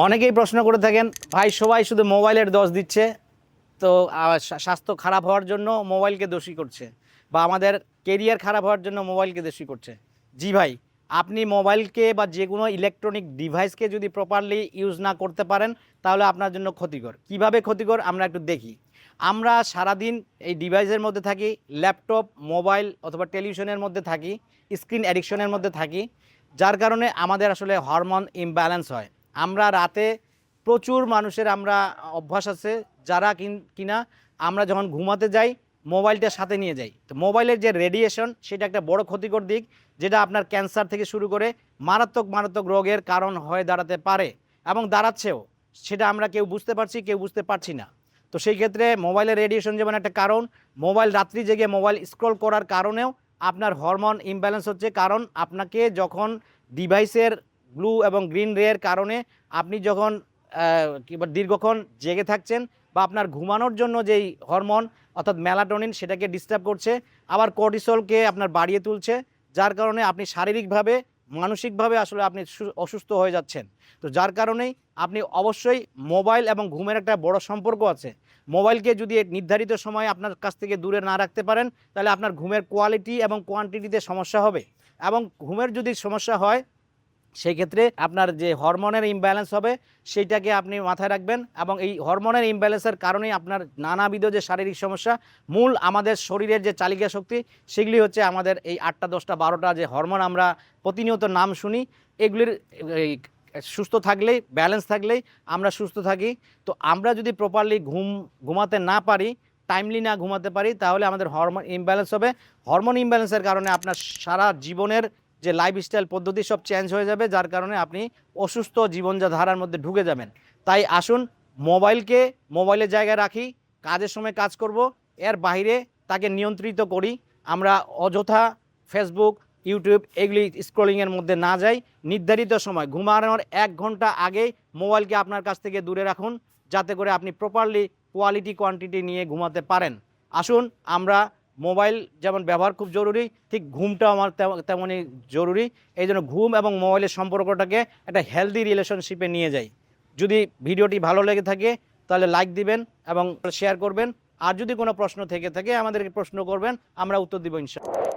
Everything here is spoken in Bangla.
অনেকেই প্রশ্ন করে থাকেন, ভাই সবাই শুধু মোবাইলের দোষ দিচ্ছে, তো স্বাস্থ্য খারাপ হওয়ার জন্য মোবাইলকে দোষী করছে, বা আমাদের কেরিয়ার খারাপ হওয়ার জন্য মোবাইলকে দোষী করছে। জি ভাই, আপনি মোবাইলকে বা যে কোনো ইলেকট্রনিক ডিভাইসকে যদি প্রপারলি ইউজ না করতে পারেন তাহলে আপনার জন্য ক্ষতিকর। কিভাবে ক্ষতিকর আমরা একটু দেখি। আমরা সারাদিন এই ডিভাইসের মধ্যে থাকি, ল্যাপটপ, মোবাইল অথবা টেলিভিশনের মধ্যে থাকি, স্ক্রিন অ্যাডিকশনের মধ্যে থাকি, যার কারণে আমাদের আসলে হরমোন ইমব্যালেন্স হয়। আমরা রাতে প্রচুর মানুষের অভ্যাস আছে যারা কিনা আমরা যখন ঘুমাতে যাই মোবাইলটা সাথে নিয়ে যাই। তো মোবাইলের যে রেডিয়েশন সেটা একটা বড় ক্ষতিকর দিক, যেটা আপনার ক্যান্সার থেকে শুরু করে মারাত্মক মারাত্মক রোগের কারণ হয়ে দাঁড়াতে পারে এবং দাঁড়াচ্ছেও। সেটা আমরা কেউ বুঝতে পারছি, কেউ বুঝতে পারছি না। তো সেই ক্ষেত্রে মোবাইলের রেডিয়েশন যেমন একটা কারণ, মোবাইল রাত্রি জেগে মোবাইল স্ক্রল করার কারণেও আপনার হরমোন ইমব্যালেন্স হচ্ছে। কারণ আপনাকে যখন ডিভাইসের ব্লু এবং গ্রিন রের কারণে আপনি যখন দীর্ঘক্ষণ জেগে থাকছেন বা আপনার ঘুমানোর জন্য যেই হরমোন অর্থাৎ মেলাটোনিন সেটাকে ডিস্টার্ব করছে, আবার কর্টিসলকে আপনার বাড়িয়ে তুলছে, যার কারণে আপনি শারীরিকভাবে মানসিকভাবে আসলে আপনি অসুস্থ হয়ে যাচ্ছেন। তো যার কারণেই আপনি অবশ্যই মোবাইল এবং ঘুমের একটা বড় সম্পর্ক আছে। মোবাইলকে যদি নির্ধারিত সময় আপনার কাছ থেকে দূরে না রাখতে পারেন তাহলে আপনার ঘুমের কোয়ালিটি এবং কোয়ান্টিটিতে সমস্যা হবে, এবং ঘুমের যদি সমস্যা হয় সেই ক্ষেত্রে আপনার যে হরমোনের ইমব্যালেন্স হবে সেইটাকে আপনি মাথায় রাখবেন। এবং এই হরমোনের ইমব্যালেন্সের কারণেই আপনার নানাবিধ যে শারীরিক সমস্যা, মূল আমাদের শরীরের যে চালিকা শক্তি সেগুলি হচ্ছে আমাদের এই 8টা 10টা 12টা যে হরমোন আমরা প্রতিনিয়ত নাম শুনি, এগুলির সুস্থ থাকলেই, ব্যালেন্স থাকলেই আমরা সুস্থ থাকি। তো আমরা যদি প্রপারলি ঘুমাতে না পারি, টাইমলি না ঘুমাতে পারি, তাহলে আমাদের হরমোন ইমব্যালেন্স হবে। হরমোন ইমব্যালেন্সের কারণে আপনার সারা জীবনের যে লাইফস্টাইল পদ্ধতি সব চেঞ্জ হয়ে যাবে, যার কারণে আপনি অসুস্থ জীবনধারার মধ্যে ঢুকে যাবেন। তাই আসুন মোবাইলকে মোবাইলের জায়গায় রাখি, কাজের সময় কাজ করব, এর বাইরে তাকে নিয়ন্ত্রিত করি। আমরা অযথা ফেসবুক, ইউটিউব এগুলি স্ক্রলিংয়ের মধ্যে না যাই। নির্ধারিত সময় ঘুমানোর 1 ঘন্টা আগেই মোবাইলকে আপনার কাছ থেকে দূরে রাখুন, যাতে করে আপনি প্রপারলি কোয়ালিটি কোয়ান্টিটি নিয়ে ঘুমাতে পারেন। আসুন আমরা মোবাইল যেমন ব্যবহার খুব জরুরি, ঠিক ঘুমটাও আমার তেমনই জরুরি। এই জন্য ঘুম এবং মোবাইলের সম্পর্কটাকে একটা হেলদি রিলেশনশিপে নিয়ে যাই। যদি ভিডিওটি ভালো লেগে থাকে তাহলে লাইক দিবেন এবং শেয়ার করবেন। আর যদি কোনো প্রশ্ন থেকে থাকে আমাদেরকে প্রশ্ন করবেন, আমরা উত্তর দিব ইনশাআল্লাহ।